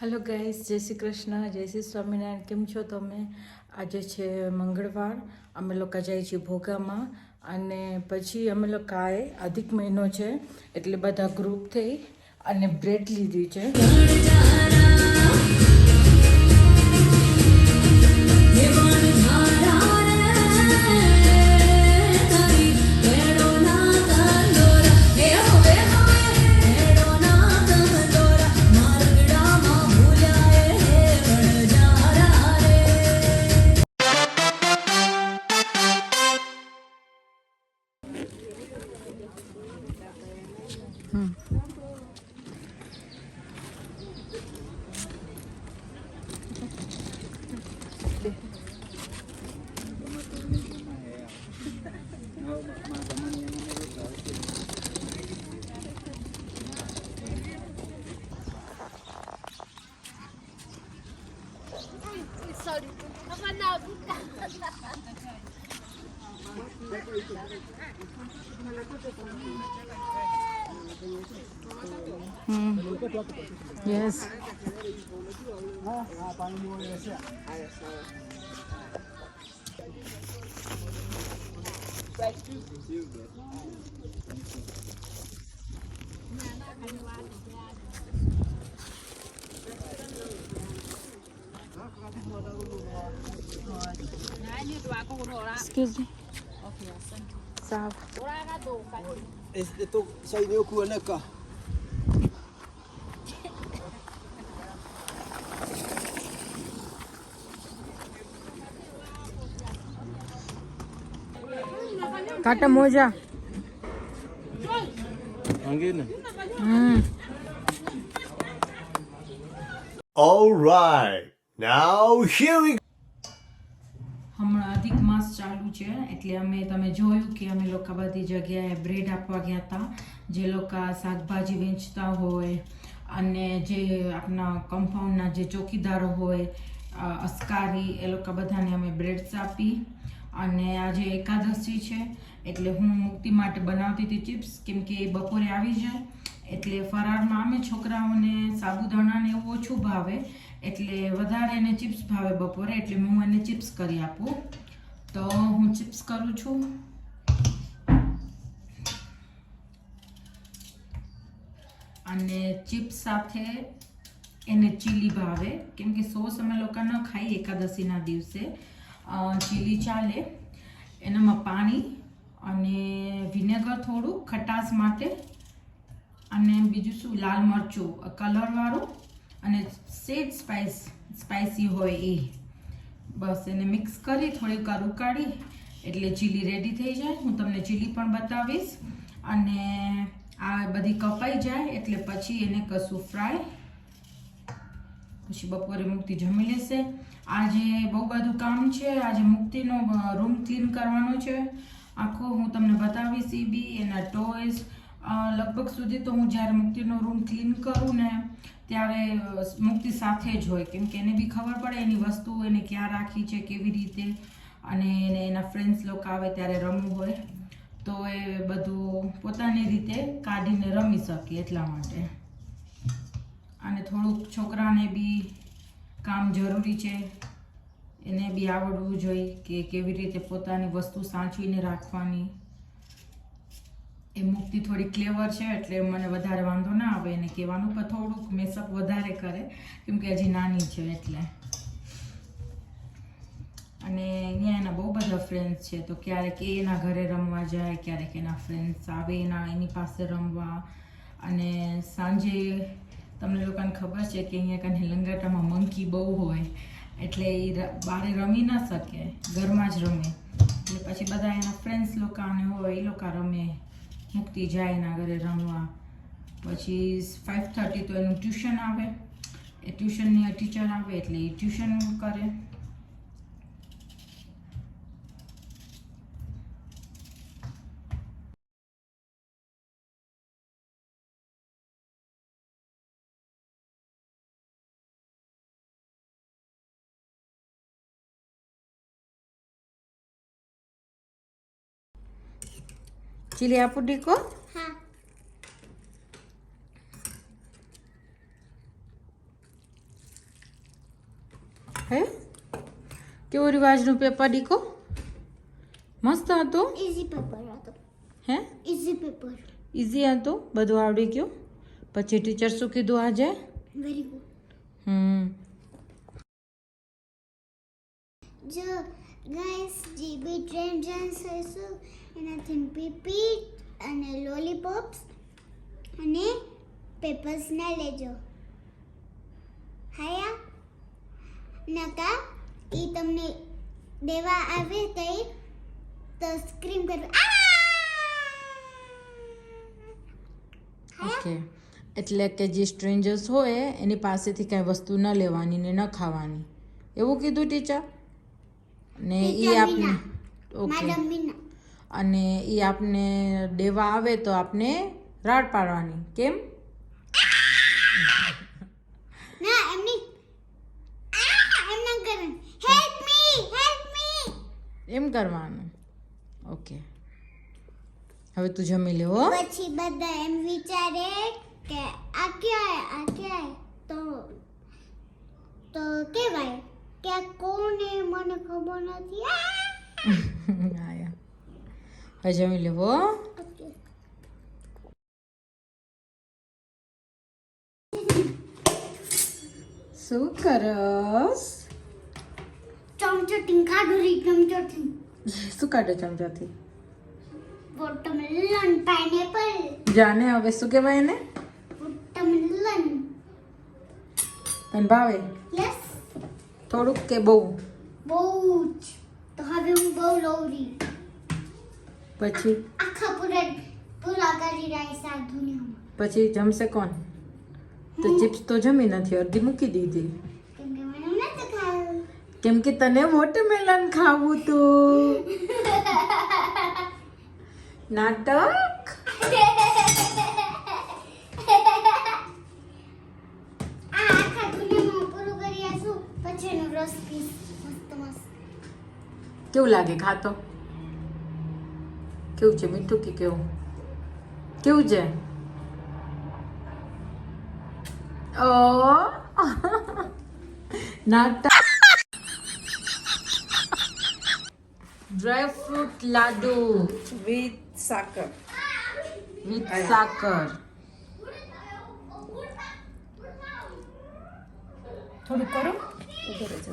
Hello guys, જય શ્રી કૃષ્ણ, જય શ્રી સ્વામિનારાયણ. કેમ છો તમે? આજે છે મંગળવાર. અમે લોકો જઈએ છીએ ભોગામાં અને પછી અમે લોકો આએ અધિક મહિનો છે એટલે બધા ગ્રુપ થઈ અને બ્રેડ લીધી છે. Yes. Excuse me. Sawa. Itu saya ni aku nak kah? કાટા મોજા. Angin. All right. Now here we go. હમણાં અધિક માસ ચાલુ છે એટલે તમે જોયું કે અમે લોકો બધી જગ્યાએ બ્રેડ આપવા ગયા હતા. જે લોકો શાકભાજી વેચતા હોય અને જે આપણા કમ્પાઉન્ડના જે ચોકીદારો હોય, અસ્કારી, એ લોકો બધાને અમે બ્રેડ્સ આપી. અને આજે એકાદશી છે એટલે હું મુક્તિ માટે બનાવતી હતી ચિપ્સ, કેમ કે બપોરે આવી જાય એટલે ફરાળમાં અમે છોકરાઓને સાબુદાણાને એવું ઓછું ભાવે એટલે વધારે એને ચિપ્સ ભાવે બપોરે, એટલે હું એને ચિપ્સ કરી આપું. તો હું ચિપ્સ કરું છું. અને ચિપ્સ સાથે એને ચીલી ભાવે, કેમ કે સોસ અમે લોકો ન ખાઈએ એકાદશીના દિવસે. ચીલી ચાલે. એનામાં પાણી અને વિનેગર થોડું ખટાશ માટે, અને બીજું શું, લાલ મરચું કલરવાળું, અને સેજ સ્પાઇસી હોય એ. બસ એને મિક્સ કરી થોડીક વાર ઉકાળી એટલે ચીલી રેડી થઈ જાય. હું તમને ચીલી પણ બતાવીશ. અને આ બધી કપાઈ જાય એટલે પછી એને કશું ફ્રાય, પછી બપોરે મુક્તિ જમી લેશે. આજે બહુ બધું કામ છે. આજે મુક્તિનો રૂમ ક્લીન કરવાનો છે આખો. હું તમને બતાવીશ એ બી, એના ટોયસ. લગભગ સુધી તો હું જ્યારે મુક્તિનો રૂમ ક્લીન કરું ને ત્યારે મુક્તિ સાથે જ હોય, કેમ કે એને બી ખબર પડે એની વસ્તુ એને ક્યાં રાખી છે, કેવી રીતે. અને એને એના ફ્રેન્ડ્સ લોકો આવે ત્યારે રમવું હોય તો એ બધું પોતાની રીતે કાઢીને રમી શકે એટલા માટે. અને થોડુંક છોકરાને બી કામ જરૂરી છે, એને બી આવડવું જોઈએ કે કેવી રીતે પોતાની વસ્તુ સાચવીને રાખવાની. એ મુક્તિ થોડી ક્લેવર છે એટલે મને વધારે વાંધો ના આવે એને કહેવાનું, પણ થોડુંક મેસઅપ વધારે કરે કેમ કે હજી નાની છે એટલે. અને અહીંયા એના બહુ બધા ફ્રેન્ડ્સ છે, તો ક્યારેક એના ઘરે રમવા જાય, ક્યારેક એના ફ્રેન્ડ્સ આવે એની પાસે રમવા. અને સાંજે તમને લોકોને ખબર છે કે અહીંયા કાંઈ લંગાટામાં મંકી બહુ હોય એટલે એ બહાર રમી ના શકે, ઘરમાં જ રમે. એટલે પછી બધા એના ફ્રેન્ડ્સ લોકો હોય એ લોકો રમે. મુક્તિ જાય એના ઘરે રમવા. પછી 5:30 તો એનું ટ્યુશન આવે, એ ટ્યુશનની ટીચર આવે એટલે એ ટ્યુશન કરે. ચીલી આપું ડીકો? હે કેવો રિવાજનું પેપર દીકો મસ્ત હતું ઇઝી પેપર હતો. હે ઇઝી પેપર. ઇઝી હતું બધું આવડી ગયું પછી ટીચર શું કીધું આજે વેરી ગુડ. જો ગાઈસ જીબી ટ્રેન્ડન્સ હશે એનાથી પીપી અને લોલીપોપ્સ અને પેપર્સ ના લેજો. હાયા નકા ઈ તમને દેવા આવે તો સ્ક્રીમ કરો. ઓકે એટલે કે જે સ્ટ્રેન્જર્સ હોય એની પાસેથી કાંઈ વસ્તુ ન લેવાની ને ન ખાવાની એવું કીધું ટીચર ને એ આપને ઓકે મેડમ મીના અને એ આપને દેવા આવે તો આપને રાડ પાડવાની કેમ ના એમની એમ ના કરવાનું. હેલ્પ મી એમ કરવાનું ઓકે હવે તું જમી લે હો પછી બધા એમ વિચારે કે આ ક્યાં તો કહેવાય કે આ કોણ એ મને ખબર નથી. આયા હવે જમી લે હો ઓકે શું કરસ ચમચોટી કાઢુરી ચમચોટી શું કાઢે ચમચાથી વોટરમેલન પાઇનેપલ જાને હવે શું કહેવાય એને વોટરમેલન તને ભાવે યસ થોડુંક કે બહુ બહુ જ. તો હવે હું બહુ લવરી પછી આખા પૂરા કરી રહી શાક દુનિયામાં પછી જમશે કોણ તો ચિપ્સ તો જમી નથી અડધી મૂકી દીધી કેમ કે મને નથી ખાવું. કેમ કે તને વોટરમેલન ખાવું તું નાટક આ આખા દુનિયામાં પૂરું કરી આશું પછી એનો રસ પીસ મસ્ત કેવું લાગે ખાતો કેવું છે મીઠું કે કેવું કેવું છે ઓ નાટક ડ્રાય ફ્રૂટ લાડુ વિથ સાકર. વિથ સાકર થોડું કરો ઉભો રહેજો.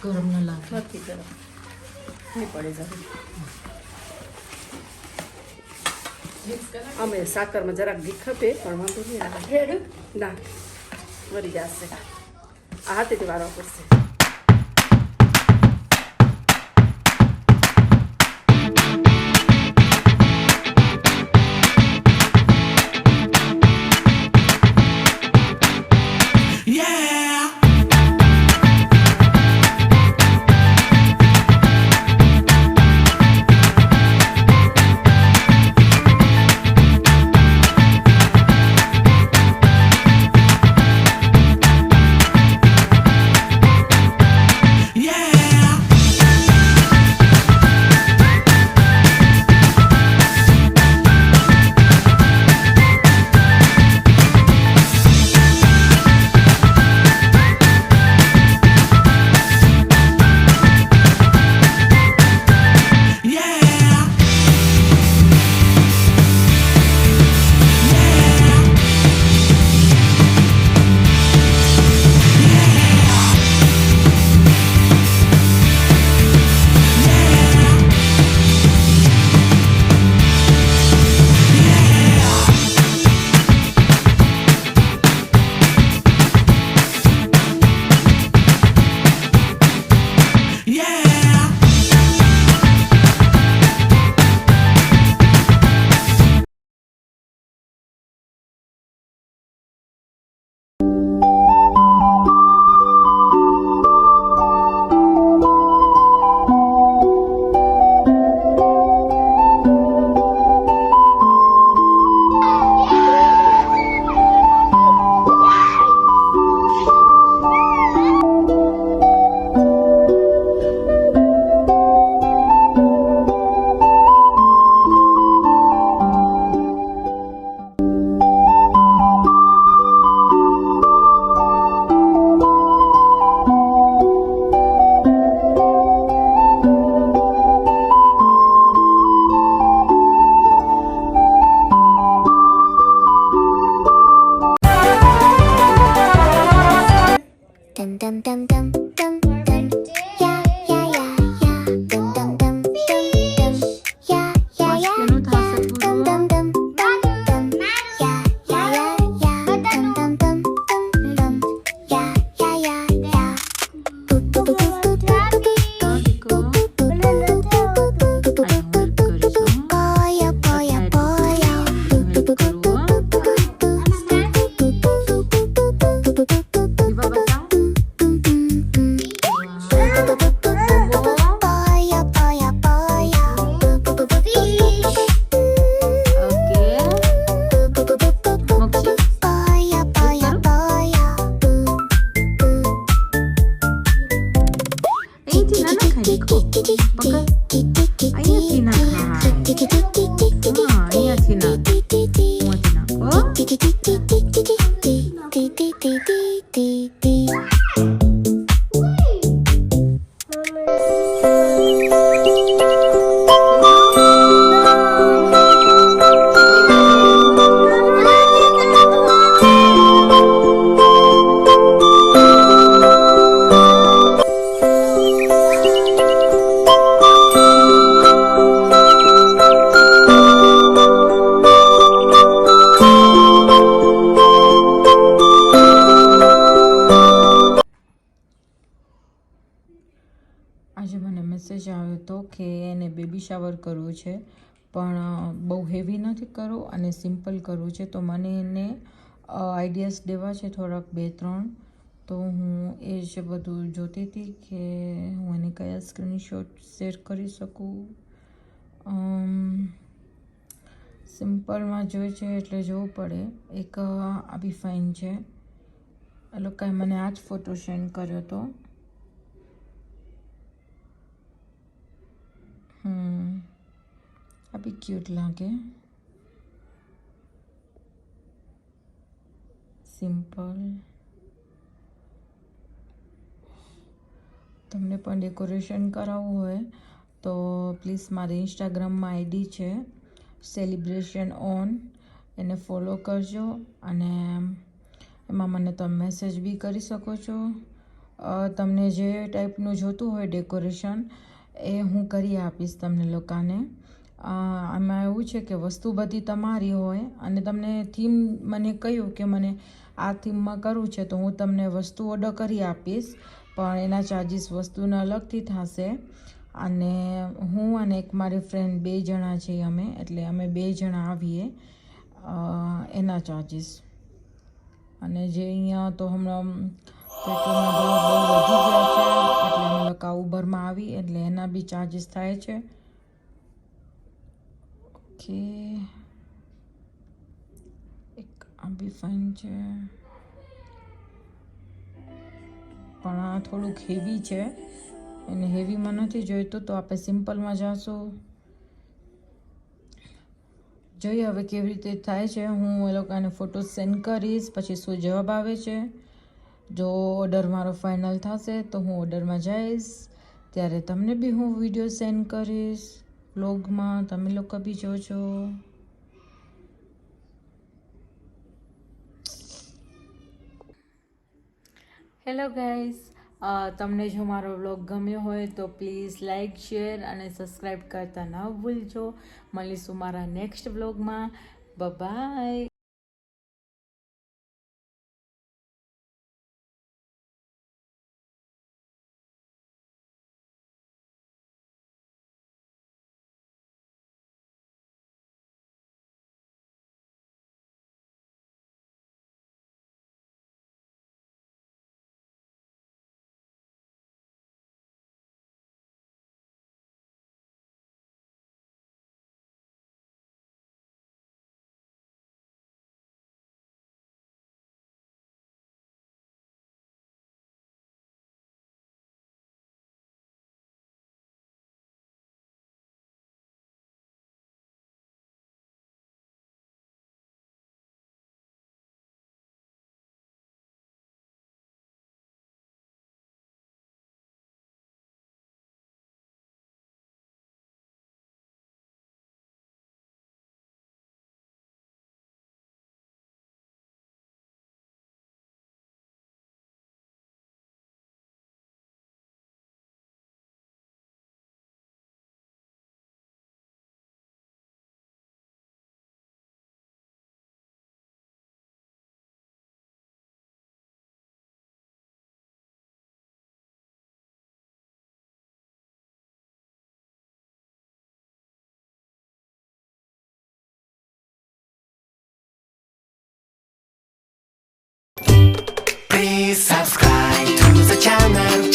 ગરમ ન લાગે નથી ગરમ. નહીં પડી જાય. અમે સાકરમાં જરાક ઘી ખપે પણ વાંધો નહીં આવે. ના મરી જશે. આ હાથેથી વારવા પડશે. dum dum dum dum dum dum. Yeah yeah yeah yeah. Dum dum dum dum dum. Yeah yeah yeah કેનું થશે dum પૂરું? dum dum dum dum. Yeah yeah yeah yeah. Dum dum dum dum dum. Yeah yeah yeah yeah. Boop boop boop boop boop boop. દીકો આ હું help કરીશું. Boya boya boya. Help કરું હો. દીવા બતાવ. Boya boya boya. Fish. Okay Mokshi Boya boya boya. અહીંથી ના નખાય દીકો પકડ અહીંયાથી નાખાય હા અહીંયાથી નાખ અહીંયાથી નાખો આજે મને મેસેજ આવ્યો હતો કે એને બેબી શાવર કરવું છે પણ બહુ હેવી નથી કરવું અને સિમ્પલ કરવું છે તો મને એને આઈડિયાઝ દેવા છે થોડાક 2-3 તો હું એ જ બધું જોતી હતી કે હું એને કયા સ્ક્રીનશોટ શેર કરી શકું સિમ્પલમાં જોઈએ છે એટલે જોવું પડે એક આ બી ફાઇન છે એ લોકોએ મને આ જ ફોટો સેન્ડ કર્યો હતો આ બી ક્યુટ લાગે સિમ્પલ તમને પણ ડેકોરેશન કરાવવું હોય તો પ્લીઝ મારી ઇન્સ્ટાગ્રામમાં આઈડી છે સેલિબ્રેશન ઓન એને ફોલો કરજો અને એમાં મને તમે મેસેજ બી કરી શકો છો તમને જે ટાઈપનું જોતું હોય ડેકોરેશન એ હું કરી આપીશ તમને લોકોને આમાં એવું છે કે વસ્તુ બધી તમારી હોય અને તમને થીમ મને કહ્યું કે મને આ થીમમાં કરવું છે તો હું તમને વસ્તુ ઓર્ડર કરી આપીશ પણ એના ચાર્જિસ વસ્તુના અલગથી થશે અને હું અને એક મારી ફ્રેન્ડ 2 જણા છીએ અમે એટલે અમે 2 જણા આવીએ એના ચાર્જિસ અને જે અહીંયા તો હમણાં પેટ્રોલના ભાવ બહુ વધી ગયા છે એટલે અમે લોકો ઉબરમાં આવી એટલે એના બી ચાર્જિસ થાય છે ઓકે એક આ બી ફાઇન છે પણ આ થોડુંક હેવી છે એને હેવીમાં નથી જોઈતું તો આપણે સિમ્પલમાં જાશું જોઈએ હવે કેવી રીતે થાય છે હું એ લોકોને ફોટો સેન્ડ કરીશ પછી શું જવાબ આવે છે જો ઓર્ડર મારો ફાઇનલ થશે તો હું ઓર્ડરમાં જઈશ ત્યારે તમને બી હું વિડીયો સેન્ડ કરીશ વ્લોગમાં તમે લોકો બી જોજો હેલો ગાઈઝ તમને જો મારો વ્લોગ ગમ્યો હોય તો પ્લીઝ લાઇક શેર અને સબસ્ક્રાઈબ કરતા ન ભૂલજો મળીશું મારા નેક્સ્ટ વ્લોગમાં by Please subscribe to the channel.